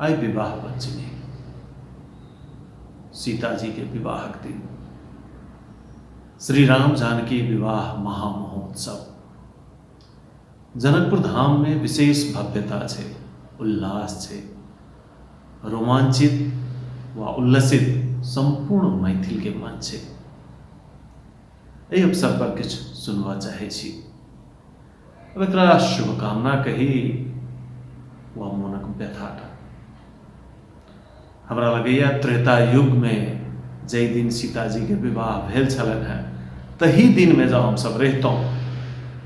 आई विवाह पंचमी, सीता जी के विवाहक दिन, श्री राम जानकी विवाह महामहोत्सव। जनकपुर धाम में विशेष भव्यता है, उल्लास है, रोमांचित व उल्लसित संपूर्ण मैथिल के मन है। एहि अवसर पर किछु सुनवा चाहे छी। अब एकरा शुभकामना कही व मोनक व्यथाटा। हमरा लगैया त्रेता युग में जै दिन सीता जी के विवाह भेल छलन है, तही दिन में जब हम सब रहतों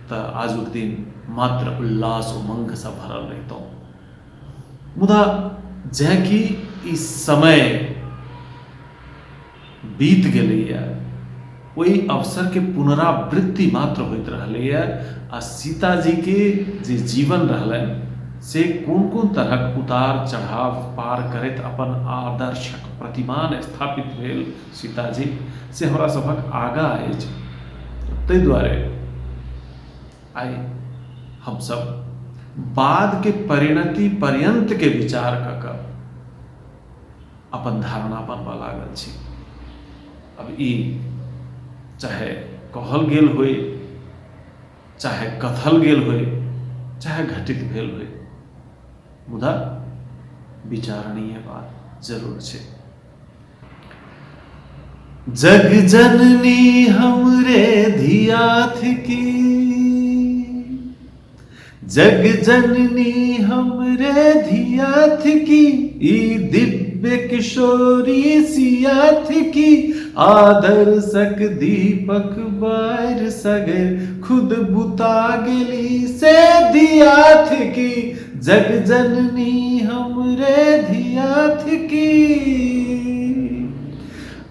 तो आजुक दिन मात्र उल्लास उमंग से भरल रहतों। मुदा जै कि इस समय बीत गए, वही अवसर के पुनरावृत्ति मात्र होइत रहलैया। आ सीता जी के जे जीवन रहलन से कोन कोन तरहक उतार चढ़ाव पार करैत अपन आदर्शक प्रतिमान स्थापित भेल सीता जी, से हमरा सभक आगा अछि। ताहि दुआरे आइ हम सब बाद के परिणति पर्यंत के विचार कऽ अपन धारणा बनबा लागल छी। अब ई चाहे कहल गेल होय, चाहे कथल गेल होय, चाहे घटित भेल होय, मुदा विचारणीय बात जरूर छे। जग जननी हमरे धियाथ की, जग जननी हमरे धियाथ की, ई दिव्य किशोरी सियाथ की, आदर्शक दीपक बार सगर, खुद बुता गेली से दियाथ की, जग जननी हमरे धियाथ की।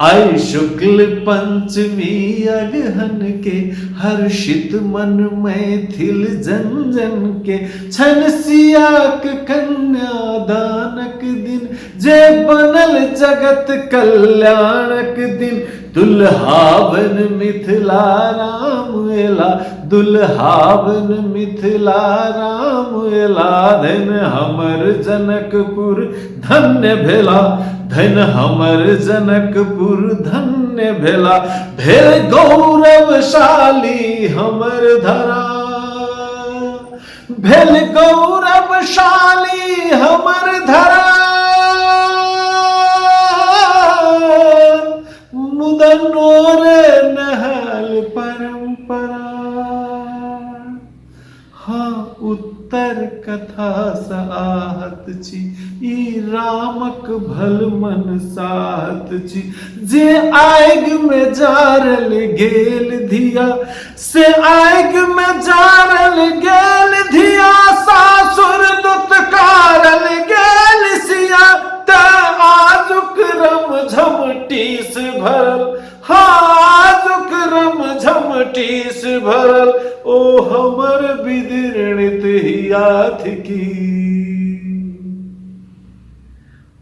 आई शुक्ल पंचमी अगहन के, हर्षित मन मैथिल जन जन के, छन सियाक कन्यादानक दिन, जे बनल जगत कल्याणक दिन, दुल्हावन मिथिला राम एला, दुल्हावन मिथिला राम एला, धन हमर जनकपुर धन्य भेला, धन हमर जनकपुर धन्य भेला, भेल गौरवशाली हमर धरा, भेल गौरवशाली हमर धरा, मुदनोर नहल परंपरा। हाँ उत्तर कथा साहत छी, ई रामक भल मन साहत छी, जे आग में जारल गेल धिया, से आग में जारल गेल धिया, सासुर दुत्कारल गेल सिया, त आजुक रम झमटीस भरल, हाँ आजुक रम झमटीस भरल, ओ हमर विदीर्णित हियाथ की,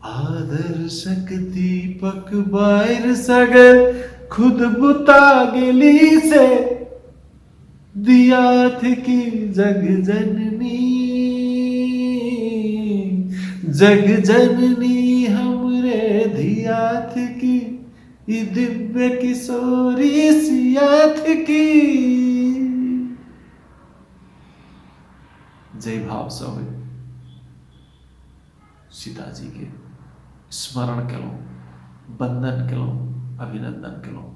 आदर्शक दीपक बार सगर, खुद बुता गेली से दियाथ की, जग जननी, जग जननी हमरे धियाथ की, ई दिव्य किशोरी सियाथ की। जय भाव से हो सीता जी के स्मरण केलहुँ, वंदन केलहुँ, अभिनंदन केलहुँ।